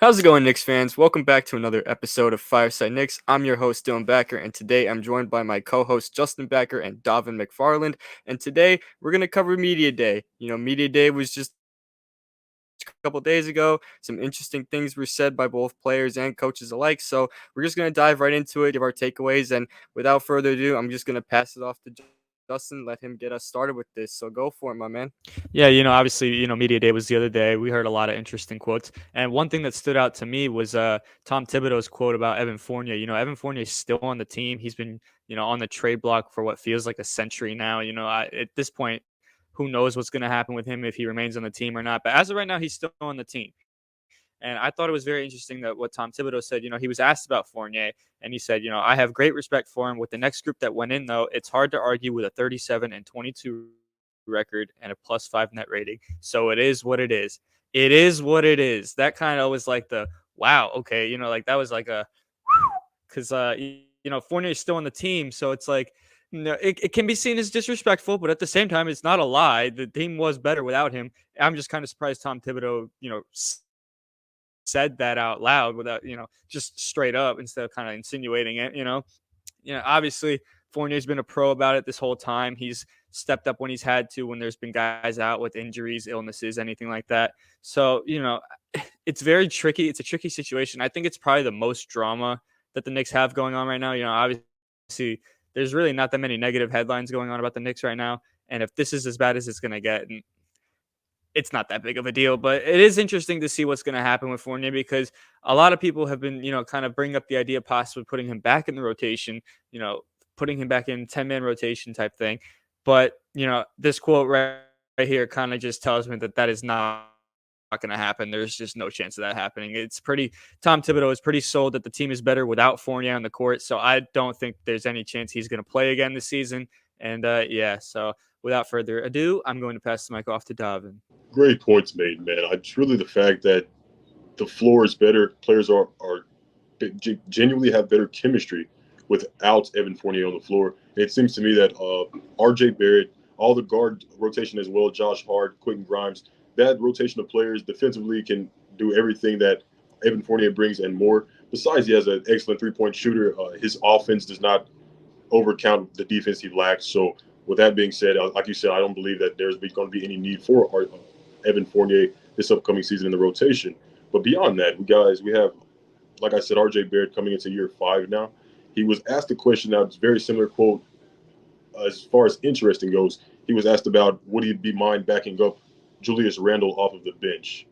How's it going, Knicks fans? Welcome back to another episode of Fireside Knicks. I'm your host, Dylan Backer, and today I'm joined by my co-hosts, Justin Backer and Davin McFarland. And today we're going to cover Media Day. Media Day was just a couple days ago. Some interesting things were said by both players and coaches alike. So we're just going to dive right into it, give our takeaways. And without further ado, I'm just going to pass it off to Justin, let him get us started with this. So go for it, my man. Yeah, obviously, Media Day was the other day. We heard a lot of interesting quotes. And one thing that stood out to me was Tom Thibodeau's quote about Evan Fournier. Evan Fournier is still on the team. He's been, on the trade block for what feels like a century now. At this point, who knows what's going to happen with him if he remains on the team or not. But as of right now, he's still on the team. And I thought it was very interesting that what Tom Thibodeau said, he was asked about Fournier and he said, I have great respect for him. With the next group that went in, though, it's hard to argue with a 37-22 record and a +5 net rating. So it is what it is. It is what it is. That kind of was like the wow, okay, like that was like a because Fournier is still on the team, so it's like it can be seen as disrespectful, but at the same time, it's not a lie. The team was better without him. I'm just kind of surprised Tom Thibodeau, said that out loud without, just straight up instead of kind of insinuating it, obviously Fournier's been a pro about it this whole time. He's stepped up when he's had to, when there's been guys out with injuries, illnesses, anything like that. So, it's very tricky. It's a tricky situation. I think it's probably the most drama that the Knicks have going on right now. Obviously, there's really not that many negative headlines going on about the Knicks right now. And if this is as bad as it's going to get, and it's not that big of a deal, but it is interesting to see what's going to happen with Fournier because a lot of people have been, kind of bring up the idea of possibly putting him back in the rotation, putting him back in 10-man rotation type thing. But, this quote right here kind of just tells me that is not going to happen. There's just no chance of that happening. Tom Thibodeau is pretty sold that the team is better without Fournier on the court. So I don't think there's any chance he's going to play again this season. And so without further ado, I'm going to pass the mic off to Davin. Great points made, man. It's really the fact that the floor is better. Players are genuinely have better chemistry without Evan Fournier on the floor. It seems to me that R.J. Barrett, all the guard rotation as well, Josh Hart, Quentin Grimes, that rotation of players defensively can do everything that Evan Fournier brings and more. Besides, he has an excellent three-point shooter. His offense does not overcount the defense he lacks. So, with that being said, like you said, I don't believe that there's going to be any need for Evan Fournier this upcoming season in the rotation. But beyond that, we have, like I said, R.J. Barrett coming into year 5 now. He was asked a question that's very similar quote as far as interesting goes. He was asked about would he be mind backing up Julius Randle off of the bench,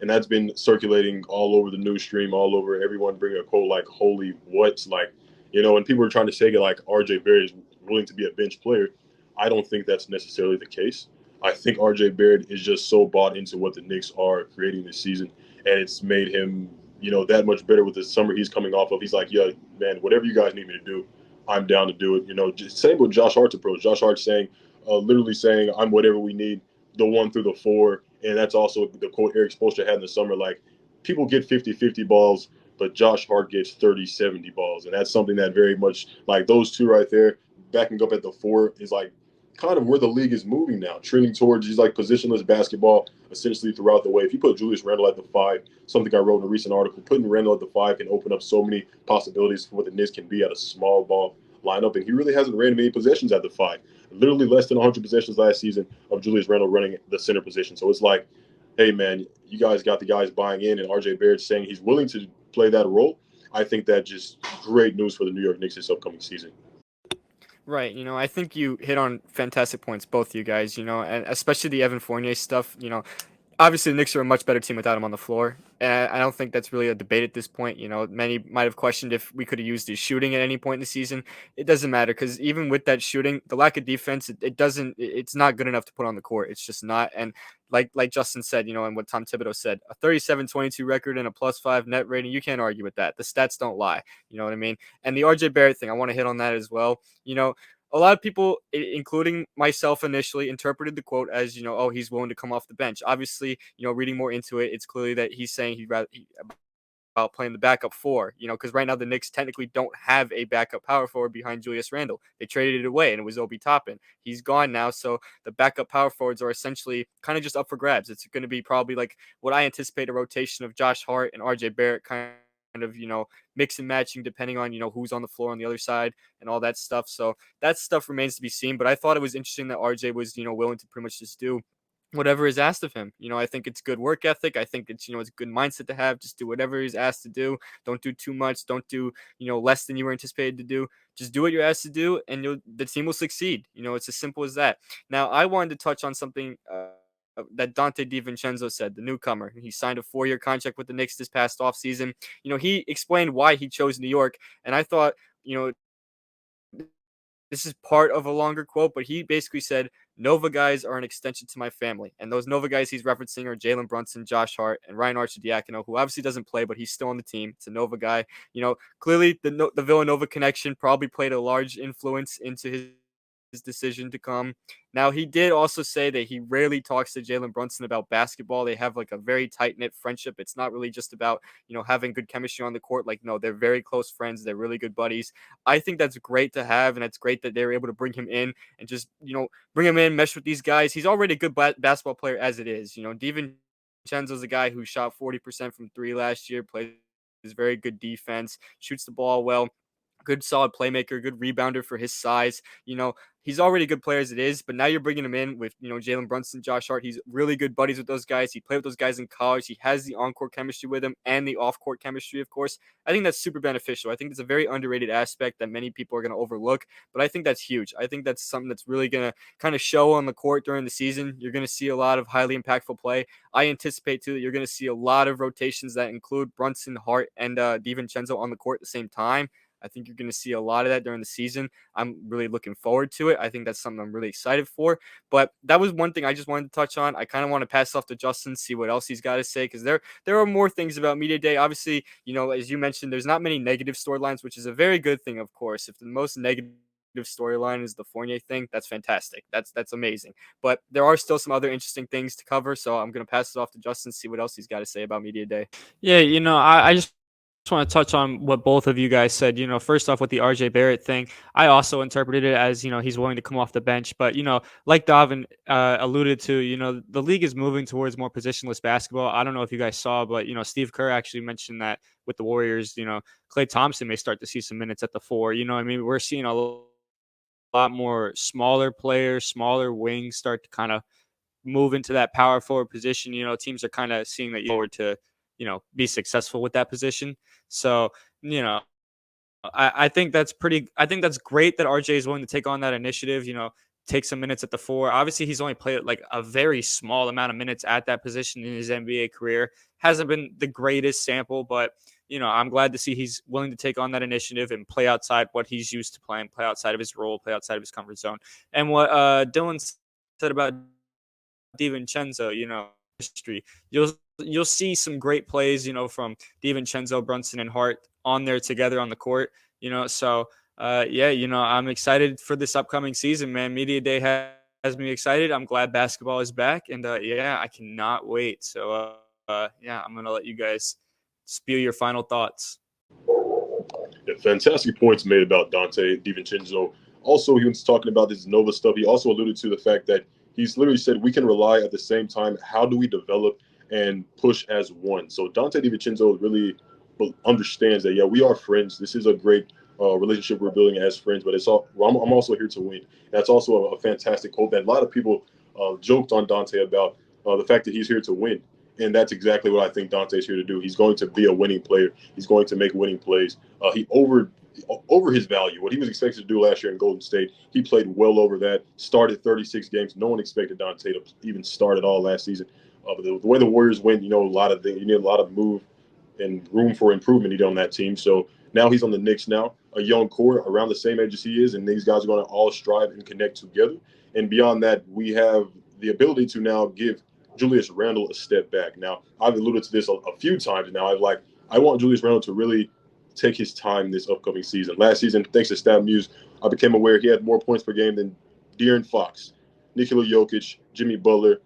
and that's been circulating all over the news stream, all over everyone bringing a quote like "Holy what?" Like, and people are trying to say it like R.J. Barrett is willing to be a bench player. I don't think that's necessarily the case. I think R.J. Barrett is just so bought into what the Knicks are creating this season, and it's made him, that much better with the summer he's coming off of. He's like, yeah, man, whatever you guys need me to do, I'm down to do it. Just same with Josh Hart's approach. Josh Hart saying, literally saying, I'm whatever we need, the 1 through the 4. And that's also the quote Eric Spoelstra had in the summer. Like, people get 50-50 balls, but Josh Hart gets 30-70 balls. And that's something that very much, like those two right there, backing up at the 4 is like kind of where the league is moving now, trending towards just like positionless basketball essentially throughout the way. If you put Julius Randle at the 5, something I wrote in a recent article, putting Randle at the 5 can open up so many possibilities for what the Knicks can be at a small ball lineup. And he really hasn't ran many possessions at the 5. Literally less than 100 possessions last season of Julius Randle running the center position. So it's like, hey, man, you guys got the guys buying in, and R.J. Barrett saying he's willing to play that role. I think that just great news for the New York Knicks this upcoming season. Right, I think you hit on fantastic points, both of you guys, and especially the Evan Fournier stuff. Obviously the Knicks are a much better team without him on the floor. And I don't think that's really a debate at this point. Many might have questioned if we could have used his shooting at any point in the season. It doesn't matter because even with that shooting, the lack of defense, it's not good enough to put on the court. It's just not. And like Justin said, and what Tom Thibodeau said, a 37-22 record and a +5 net rating, you can't argue with that. The stats don't lie. You know what I mean? And the RJ Barrett thing, I want to hit on that as well. A lot of people, including myself initially, interpreted the quote as, oh, he's willing to come off the bench. Obviously, reading more into it, it's clearly that he's saying playing the backup four, because right now the Knicks technically don't have a backup power forward behind Julius Randle. They traded it away, and it was Obi Toppin. He's gone now, so the backup power forwards are essentially kind of just up for grabs. It's going to be probably like what I anticipate, a rotation of Josh Hart and RJ Barrett, kind of, mix and matching depending on, who's on the floor on the other side and all that stuff. So that stuff remains to be seen. But I thought it was interesting that RJ was, willing to pretty much just do whatever is asked of him. I think it's good work ethic. I think it's a good mindset to have. Just do whatever he's asked to do. Don't do too much. Don't do, less than you were anticipated to do. Just do what you're asked to do, and the team will succeed. It's as simple as that. Now, I wanted to touch on something that Dante DiVincenzo said, the newcomer. He signed a 4-year contract with the Knicks this past offseason. He explained why he chose New York, and I thought, this is part of a longer quote, but he basically said, Nova guys are an extension to my family. And those Nova guys he's referencing are Jalen Brunson, Josh Hart, and Ryan Arcidiacono, who obviously doesn't play, but he's still on the team. It's a Nova guy. Clearly the Villanova connection probably played a large influence into his decision to come. Now, he did also say that he rarely talks to Jalen Brunson about basketball. They have like a very tight-knit friendship. It's not really just about, having good chemistry on the court. Like, no, they're very close friends. They're really good buddies. I think that's great to have, and it's great that they were able to bring him in and just, bring him in, mesh with these guys. He's already a good basketball player as it is. DiVincenzo's a guy who shot 40% from three last year, plays very good defense, shoots the ball well, good solid playmaker, good rebounder for his size. He's already a good player as it is, but now you're bringing him in with, Jalen Brunson, Josh Hart. He's really good buddies with those guys. He played with those guys in college. He has the on-court chemistry with them and the off-court chemistry, of course. I think that's super beneficial. I think it's a very underrated aspect that many people are going to overlook, but I think that's huge. I think that's something that's really going to kind of show on the court during the season. You're going to see a lot of highly impactful play. I anticipate, too, that you're going to see a lot of rotations that include Brunson, Hart, and DiVincenzo on the court at the same time. I think you're going to see a lot of that during the season. I'm really looking forward to it. I think that's something I'm really excited for. But that was one thing I just wanted to touch on. I kind of want to pass off to Justin, see what else he's got to say, because there are more things about Media Day. Obviously, as you mentioned, there's not many negative storylines, which is a very good thing, of course. If the most negative storyline is the Fournier thing, that's fantastic. That's amazing. But there are still some other interesting things to cover, so I'm going to pass it off to Justin, see what else he's got to say about Media Day. Yeah, I just want to touch on what both of you guys said. First off with the RJ Barrett thing, I also interpreted it as, he's willing to come off the bench. But, like Davin alluded to, the league is moving towards more positionless basketball. I don't know if you guys saw, but, Steve Kerr actually mentioned that with the Warriors, Klay Thompson may start to see some minutes at the four. We're seeing a lot more smaller players, smaller wings start to kind of move into that power forward position. Teams are kind of seeing that you forward to, be successful with that position. So, I think that's great that RJ is willing to take on that initiative, take some minutes at the four. Obviously, he's only played like a very small amount of minutes at that position in his NBA career. Hasn't been the greatest sample, but I'm glad to see he's willing to take on that initiative and play outside what he's used to playing, play outside of his role, play outside of his comfort zone. And what Dylan said about DiVincenzo, history. You'll see some great plays, from DiVincenzo, Brunson, and Hart on there together on the court. So I'm excited for this upcoming season, man. Media Day has me excited. I'm glad basketball is back, and I cannot wait. So I'm gonna let you guys spew your final thoughts. Yeah, fantastic points made about Dante DiVincenzo. Also, he was talking about this Nova stuff. He also alluded to the fact that he's literally said we can rely at the same time. How do we develop and push as one? So Dante DiVincenzo really understands that, we are friends. This is a great relationship we're building as friends, but I'm also here to win. That's also a fantastic quote that a lot of people joked on Dante about the fact that he's here to win. And that's exactly what I think Dante's here to do. He's going to be a winning player. He's going to make winning plays. He over his value. What he was expected to do last year in Golden State, he played well over that. Started 36 games. No one expected Dante to even start at all last season. But the way the Warriors went, a lot of things. You need a lot of move and room for improvement needed on that team. So now he's on the Knicks now, a young core around the same age as he is, and these guys are going to all strive and connect together. And beyond that, we have the ability to now give Julius Randle a step back. Now, I've alluded to this a few times now. I want Julius Randle to really take his time this upcoming season. Last season, thanks to StatMuse, I became aware he had more points per game than De'Aaron Fox, Nikola Jokic, Jimmy Butler,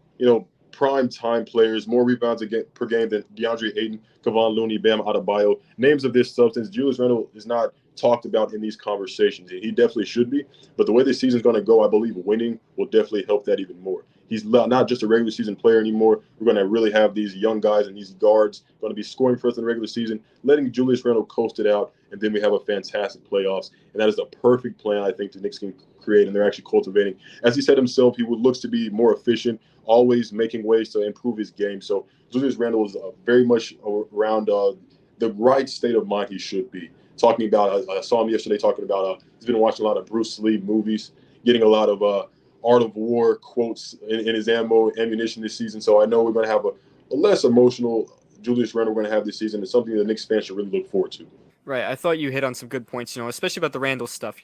prime time players, more rebounds per game than DeAndre Ayton, Kevon Looney, Bam Adebayo. Names of this substance. Julius Randle is not talked about in these conversations. He definitely should be. But the way this season's going to go, I believe winning will definitely help that even more. He's not just a regular season player anymore. We're going to really have these young guys and these guards going to be scoring for us in the regular season, letting Julius Randle coast it out, and then we have a fantastic playoffs. And that is the perfect plan I think the Knicks can create, and they're actually cultivating. As he said himself, he looks to be more efficient, always making ways to improve his game. So Julius Randle is very much around the right state of mind he should be. Talking about, I saw him yesterday talking about he's been watching a lot of Bruce Lee movies, getting a lot of Art of War quotes in his ammunition this season. So I know we're going to have a less emotional Julius Randle we're going to have this season. It's something the Knicks fans should really look forward to. Right, I thought you hit on some good points, especially about the Randall stuff.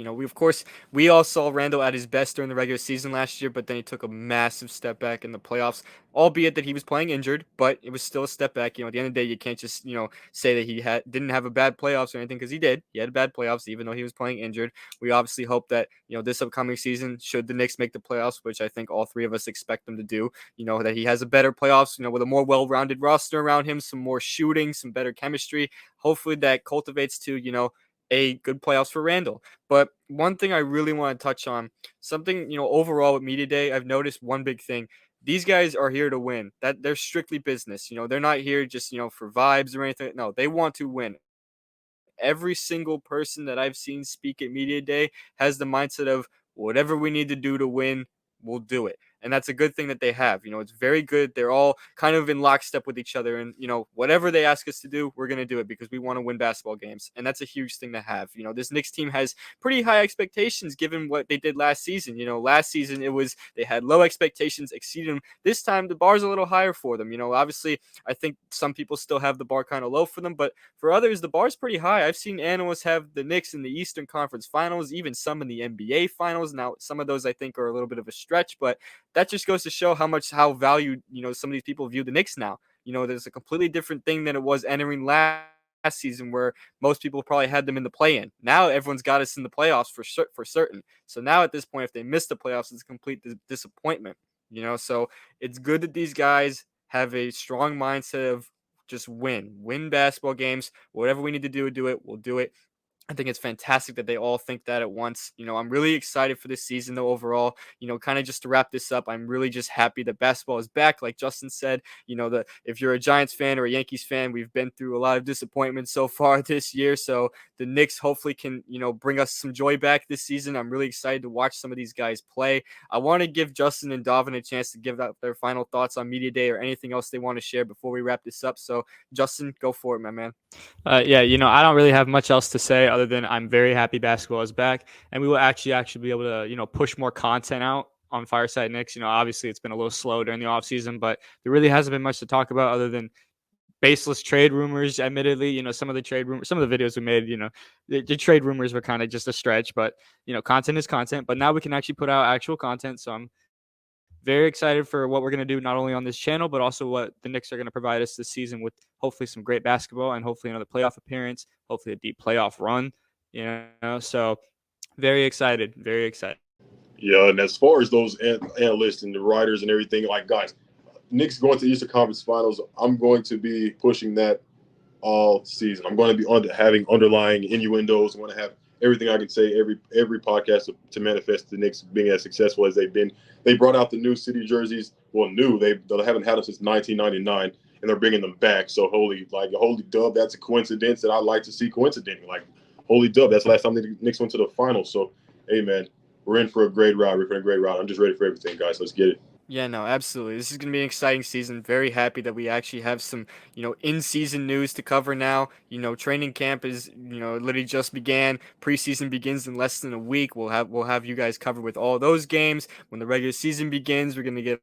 We all saw Randall at his best during the regular season last year, but then he took a massive step back in the playoffs, albeit that he was playing injured, but it was still a step back. At the end of the day, you can't just, say that he didn't have a bad playoffs or anything, because he did. He had bad playoffs, even though he was playing injured. We obviously hope that, this upcoming season, should the Knicks make the playoffs, which I think all three of us expect them to do, that he has a better playoffs, with a more well-rounded roster around him, some more shooting, some better chemistry. Hopefully that cultivates to, a good playoffs for Randall. But one thing I really want to touch on, something, overall with Media Day, I've noticed one big thing. These guys are here to win. That they're strictly business. They're not here just, for vibes or anything. No, they want to win. Every single person that I've seen speak at Media Day has the mindset of whatever we need to do to win, we'll do it. And that's a good thing that they have. It's very good. They're all kind of in lockstep with each other. And, whatever they ask us to do, we're going to do it because we want to win basketball games. And that's a huge thing to have. This Knicks team has pretty high expectations given what they did last season. Last season they had low expectations, exceeded them. This time the bar's a little higher for them. Obviously, I think some people still have the bar kind of low for them, but for others, the bar's pretty high. I've seen analysts have the Knicks in the Eastern Conference Finals, even some in the NBA Finals. Now, some of those I think are a little bit of a stretch, but that just goes to show how valued, some of these people view the Knicks now. There's a completely different thing than it was entering last season, where most people probably had them in the play-in. Now everyone's got us in the playoffs for certain. So now at this point, if they miss the playoffs, it's a complete disappointment. So it's good that these guys have a strong mindset of just win basketball games. Whatever we need to do it. We'll do it. I think it's fantastic that they all think that at once. I'm really excited for this season, though, overall. Kind of just to wrap this up, I'm really just happy that basketball is back. Like Justin said, if you're a Giants fan or a Yankees fan, we've been through a lot of disappointment so far this year. So the Knicks hopefully can, bring us some joy back this season. I'm really excited to watch some of these guys play. I want to give Justin and Davin a chance to give out their final thoughts on Media Day or anything else they want to share before we wrap this up. So, Justin, go for it, my man. Yeah, I don't really have much else to say other than I'm very happy basketball is back, and we will actually be able to, push more content out on Fireside Knicks. Obviously it's been a little slow during the off season, but there really hasn't been much to talk about other than baseless trade rumors. Admittedly, some of the trade rumors, some of the videos we made, the trade rumors were kind of just a stretch, but content is content. But now we can actually put out actual content, so I'm very excited for what we're going to do, not only on this channel, but also what the Knicks are going to provide us this season with hopefully some great basketball and hopefully another playoff appearance, hopefully a deep playoff run, so very excited, very excited. Yeah, and as far as those analysts and the writers and everything, like guys, Knicks going to the Eastern Conference Finals, I'm going to be pushing that all season. I'm going to be having underlying innuendos. I'm going to have everything I can say every podcast to manifest the Knicks being as successful as they've been. They brought out the new city jerseys. Well, they haven't had them since 1999, and they're bringing them back. So holy dub, that's a coincidence that I like to see coincidentally. Like holy dub, that's the last time the Knicks went to the finals. So hey man, we're in for a great ride. We're in for a great ride. I'm just ready for everything, guys. Let's get it. Yeah, no, absolutely. This is going to be an exciting season. Very happy that we actually have some, in-season news to cover now. Training camp is, literally just began. Preseason begins in less than a week. We'll have you guys covered with all those games. When the regular season begins, we're going to get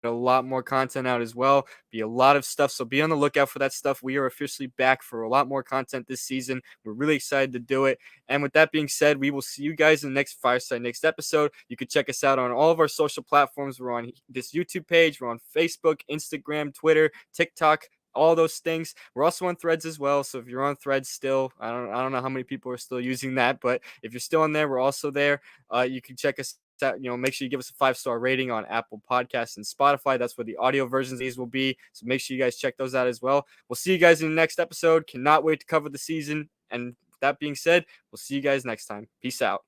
a lot more content out as well. Be a lot of stuff, so be on the lookout for that stuff. We are officially back for a lot more content this season. We're really excited to do it. And with that being said, we will see you guys in the next Fireside next episode. You can check us out on all of our social platforms. We're on this YouTube page. We're on Facebook, Instagram, Twitter, TikTok, all those things. We're also on Threads as well. So if you're on Threads still, I don't know how many people are still using that, but if you're still on there, we're also there. You can check us make sure you give us a 5-star rating on Apple Podcasts and Spotify. That's where the audio versions of these will be. So make sure you guys check those out as well. We'll see you guys in the next episode. Cannot wait to cover the season. And that being said, we'll see you guys next time. Peace out.